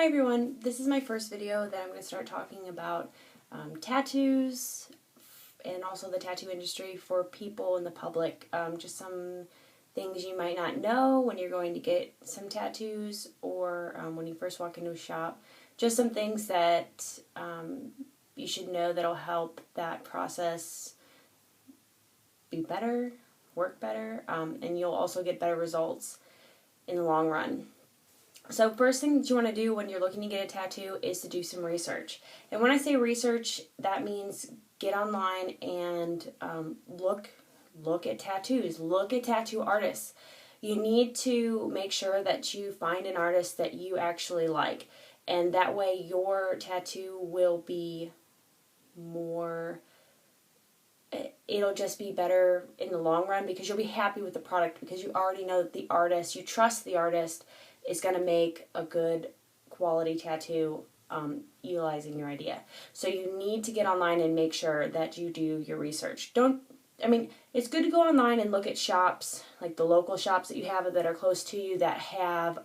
everyone, this is my first video that I'm going to start talking about tattoos and also the tattoo industry for people in the public. Just some things you might not know when you're going to get some tattoos or when you first walk into a shop. Just some things that you should know that'll help that process be better, work better, and you'll also get better results in the long run. So first thing that you want to do when you're looking to get a tattoo is to do some research. And when I say research, that means get online and look at tattoos, look at tattoo artists. You need to make sure that you find an artist that you actually like. And that way your tattoo will be more, it'll just be better in the long run because you'll be happy with the product because you already know that the artist, you trust the artist is going to make a good quality tattoo utilizing your idea. So you need to get online and make sure that you do your research. It's good to go online and look at shops, like the local shops that you have that are close to you that have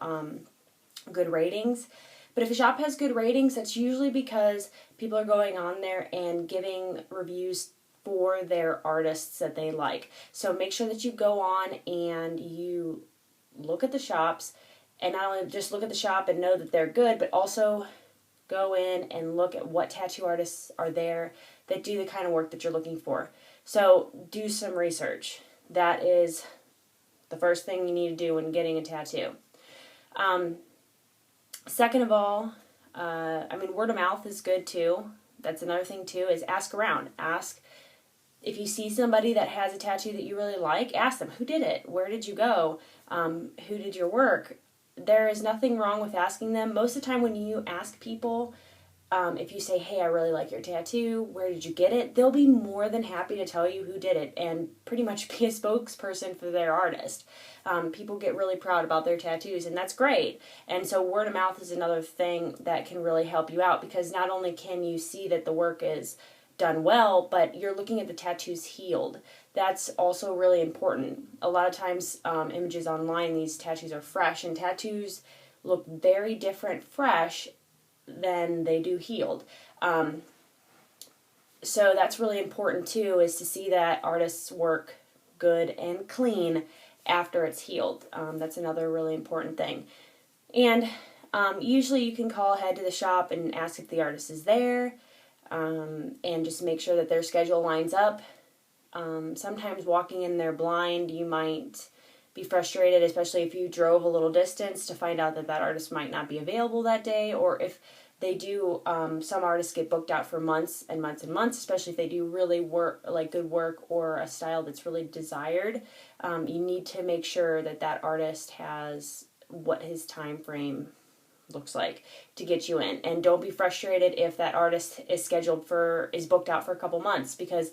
good ratings. But if a shop has good ratings, that's usually because people are going on there and giving reviews for their artists that they like. So make sure that you go on and you look at the shops, and not only just look at the shop and know that they're good, but also go in and look at what tattoo artists are there that do the kind of work that you're looking for. So do some research. That is the first thing you need to do when getting a tattoo. Second of all, word of mouth is good too. That's another thing too, is ask around. Ask if you see somebody that has a tattoo that you really like, ask them, who did it? Where did you go? Who did your work? There is nothing wrong with asking them. Most of the time when you ask people, if you say, hey, I really like your tattoo, where did you get it? They'll be more than happy to tell you who did it and pretty much be a spokesperson for their artist. People get really proud about their tattoos, and that's great. And so word of mouth is another thing that can really help you out because not only can you see that the work is done well, but you're looking at the tattoos healed. That's also really important. A lot of times images online, these tattoos are fresh, and tattoos look very different fresh than they do healed. So that's really important too, is to see that artist's work good and clean after it's healed. That's another really important thing. And usually you can call ahead to the shop and ask if the artist is there, and just make sure that their schedule lines up. Sometimes walking in there blind, you might be frustrated, especially if you drove a little distance to find out that that artist might not be available that day, or if they do, some artists get booked out for months and months and months, especially if they do really good work or a style that's really desired. You need to make sure that that artist has what his time frame looks like to get you in. And don't be frustrated if that artist is booked out for a couple months, because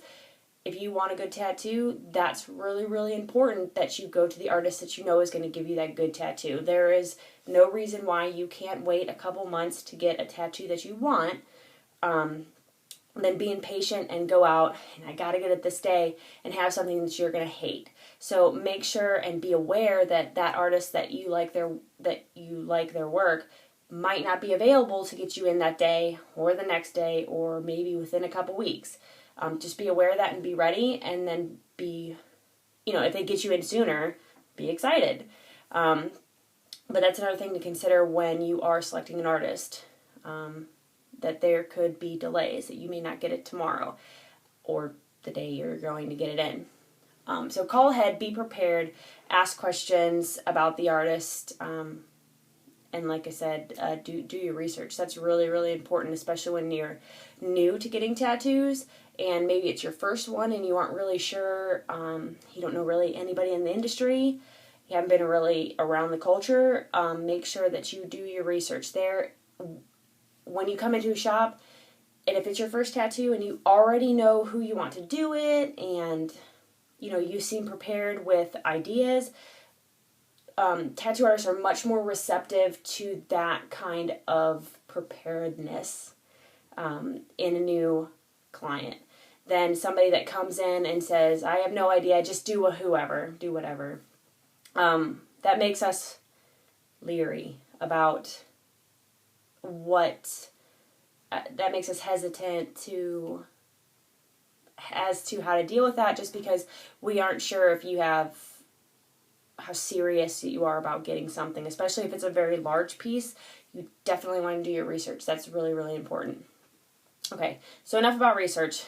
if you want a good tattoo, that's really, really important that you go to the artist that you know is going to give you that good tattoo. There is no reason why you can't wait a couple months to get a tattoo that you want, then be impatient and go out, and I got to get it this day, and have something that you're going to hate. So make sure and be aware that that artist that you like their work might not be available to get you in that day or the next day or maybe within a couple weeks. Just be aware of that and be ready, and then if they get you in sooner, be excited. But that's another thing to consider when you are selecting an artist, that there could be delays, that you may not get it tomorrow or the day you're going to get it in. So call ahead, be prepared, ask questions about the artist, and like I said, do your research. That's really, really important, especially when you're new to getting tattoos and maybe it's your first one and you aren't really sure, you don't know really anybody in the industry, you haven't been really around the culture. Make sure that you do your research there. When you come into a shop, and if it's your first tattoo and you already know who you want to do it and you seem prepared with ideas, tattoo artists are much more receptive to that kind of preparedness in a new client than somebody that comes in and says, I have no idea, just do whatever. That makes us leery about that makes us hesitant as to how to deal with that, just because we aren't sure how serious you are about getting something, especially if it's a very large piece. You definitely want to do your research. That's really, really important. Okay, so enough about research.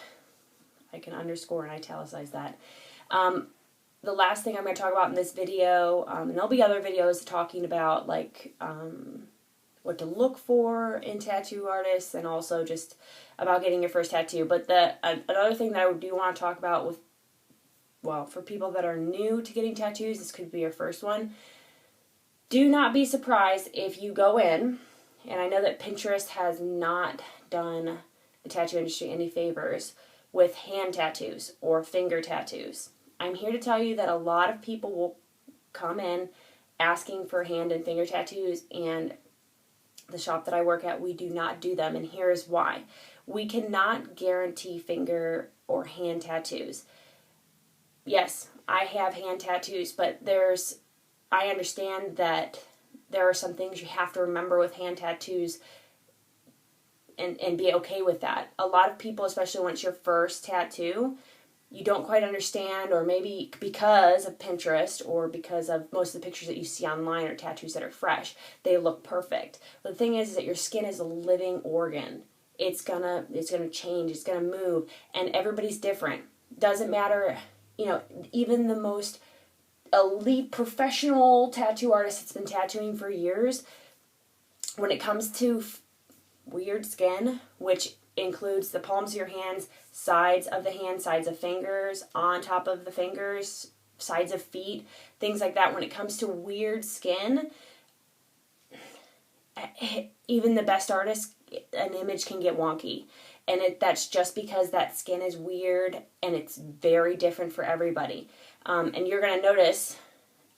I can underscore and italicize that. The last thing I'm going to talk about in this video, and there'll be other videos talking about like what to look for in tattoo artists, and also just about getting your first tattoo. But another thing that I do want to talk about for people that are new to getting tattoos, this could be your first one. Do not be surprised if you go in, and I know that Pinterest has not done the tattoo industry any favors with hand tattoos or finger tattoos. I'm here to tell you that a lot of people will come in asking for hand and finger tattoos, and the shop that I work at, we do not do them, and here's why. We cannot guarantee finger or hand tattoos. Yes, I have hand tattoos, but I understand that there are some things you have to remember with hand tattoos and be okay with that. A lot of people, especially when it's your first tattoo, you don't quite understand, or maybe because of Pinterest or because of most of the pictures that you see online are tattoos that are fresh. They look perfect. But the thing is that your skin is a living organ. It's gonna change, it's gonna move, and everybody's different. Doesn't matter, even the most elite professional tattoo artist that's been tattooing for years, when it comes to weird skin, which includes the palms of your hands, sides of the hands, sides of fingers, on top of the fingers, sides of feet, things like that. When it comes to weird skin, even the best artists, an image can get wonky. And that's just because that skin is weird and it's very different for everybody. And you're going to notice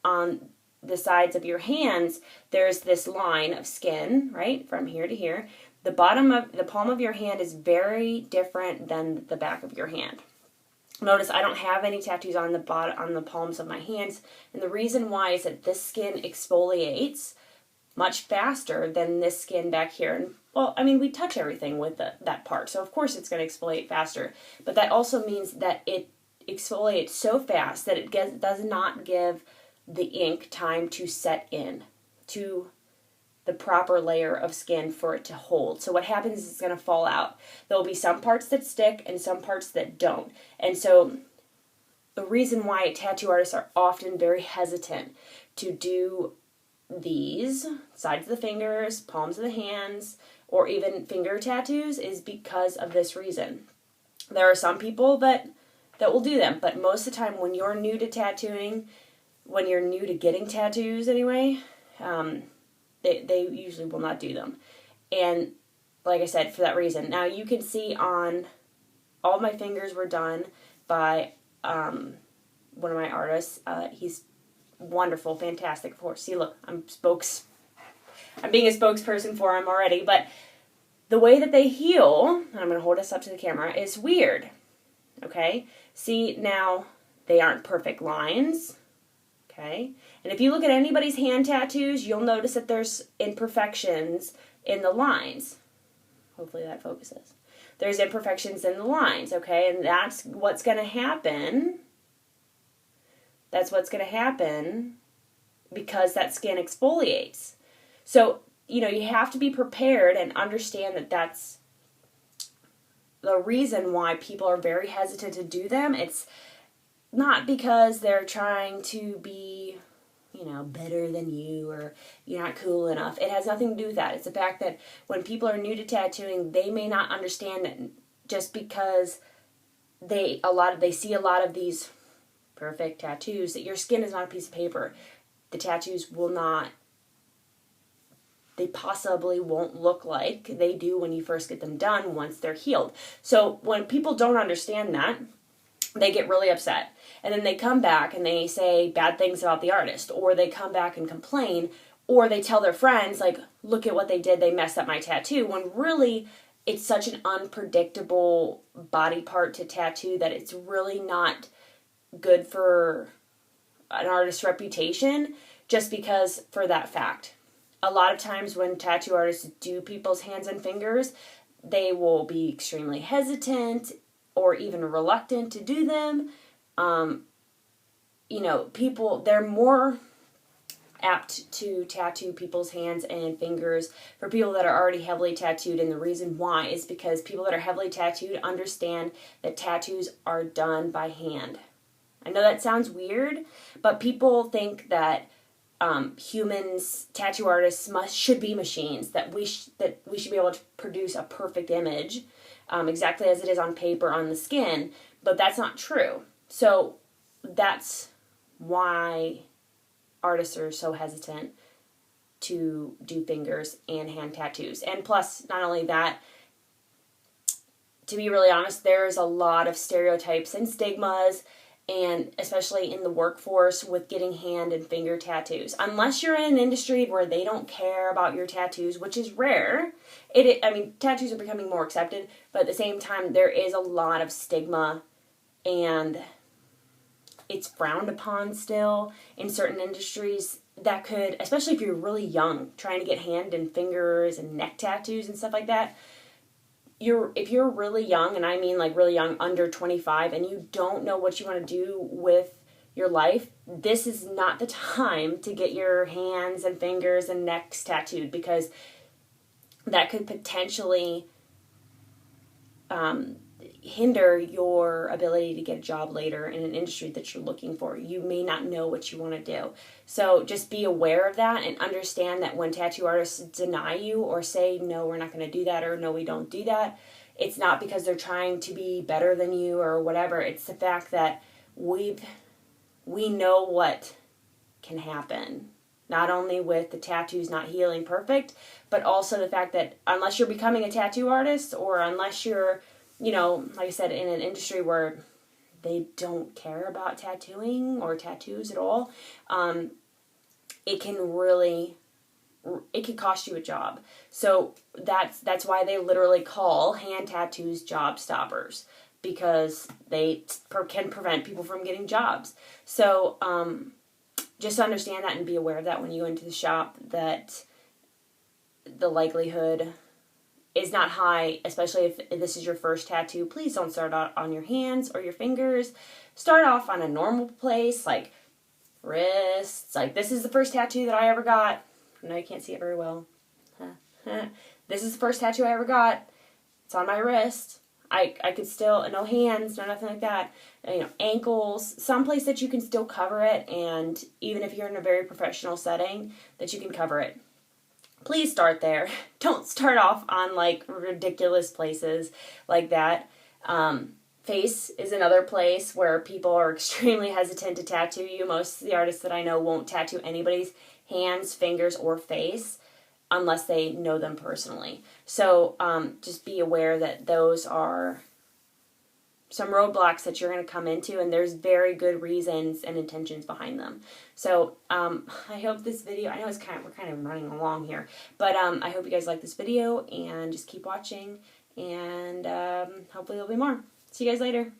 on the sides of your hands, there's this line of skin, right, from here to here. The palm of your hand is very different than the back of your hand. Notice I don't have any tattoos on the palms of my hands, and the reason why is that this skin exfoliates much faster than this skin back here. And we touch everything with that part, so of course it's going to exfoliate faster. But that also means that it exfoliates so fast that it does not give the ink time to set in to the proper layer of skin for it to hold. So what happens is it's going to fall out. There will be some parts that stick and some parts that don't. And so the reason why tattoo artists are often very hesitant to do these sides of the fingers, palms of the hands, or even finger tattoos is because of this reason. There are some people that will do them, but most of the time when you're new to tattooing, when you're new to getting tattoos anyway, they usually will not do them. And like I said, for that reason. Now you can see on all my fingers were done by one of my artists. He's wonderful, fantastic, of course. See, look, I'm being a spokesperson for him already, but the way that they heal, and I'm going to hold this up to the camera, is weird. Okay? See, now they aren't perfect lines. Okay? And if you look at anybody's hand tattoos, you'll notice that there's imperfections in the lines. Hopefully that focuses. There's imperfections in the lines, okay? And that's what's going to happen. That's what's going to happen because that skin exfoliates. So, you have to be prepared and understand that that's the reason why people are very hesitant to do them. It's not because they're trying to be, better than you or you're not cool enough. It has nothing to do with that. It's the fact that when people are new to tattooing, they may not understand that just because they see a lot of these perfect tattoos, that your skin is not a piece of paper. The tattoos they possibly won't look like they do when you first get them done once they're healed. So when people don't understand that, they get really upset. And then they come back and they say bad things about the artist, or they come back and complain, or they tell their friends, like, look at what they did, they messed up my tattoo, when really it's such an unpredictable body part to tattoo that it's really not good for an artist's reputation just because for that fact. a lot of times when tattoo artists do people's hands and fingers, they will be extremely hesitant or even reluctant to do them. You know, they're more apt to tattoo people's hands and fingers for people that are already heavily tattooed, and the reason why is because people that are heavily tattooed understand that tattoos are done by hand. I know that sounds weird, but people think that humans, tattoo artists, should be machines, that we should be able to produce a perfect image exactly as it is on paper on the skin, but that's not true. So that's why artists are so hesitant to do fingers and hand tattoos. And plus, not only that, to be really honest, there's a lot of stereotypes and stigmas, and especially in the workforce, with getting hand and finger tattoos. Unless you're in an industry where they don't care about your tattoos, which is rare. Tattoos are becoming more accepted, but at the same time, there is a lot of stigma, and it's frowned upon still in certain industries. That could, especially if you're really young, trying to get hand and fingers and neck tattoos and stuff like that. If you're really young, and I mean like really young, under 25, and you don't know what you want to do with your life, this is not the time to get your hands and fingers and necks tattooed, because that could potentially hinder your ability to get a job later in an industry that you're looking for. You may not know what you want to do. So just be aware of that and understand that when tattoo artists deny you or say, no, we're not going to do that, or no, we don't do that, it's not because they're trying to be better than you or whatever. It's the fact that we know what can happen. Not only with the tattoos not healing perfect, but also the fact that unless you're becoming a tattoo artist, or unless you're, like I said, in an industry where they don't care about tattooing or tattoos at all, it can cost you a job. So that's why they literally call hand tattoos job stoppers, because they can prevent people from getting jobs. So just understand that and be aware of that when you go into the shop, that the likelihood is not high, especially if this is your first tattoo. Please don't start out on your hands or your fingers. Start off on a normal place, like wrists. Like, this is the first tattoo that I ever got. I know you can't see it very well. This is the first tattoo I ever got. It's on my wrist. I could still, no hands, no nothing like that. Ankles, someplace that you can still cover it, and even if you're in a very professional setting, that you can cover it. Please start there. Don't start off on like ridiculous places like that. Face is another place where people are extremely hesitant to tattoo you. Most of the artists that I know won't tattoo anybody's hands, fingers, or face unless they know them personally. So just be aware that those are some roadblocks that you're going to come into, and there's very good reasons and intentions behind them. So I hope this video, I know we're kind of running along here, but I hope you guys like this video, and just keep watching, and hopefully there'll be more. See you guys later.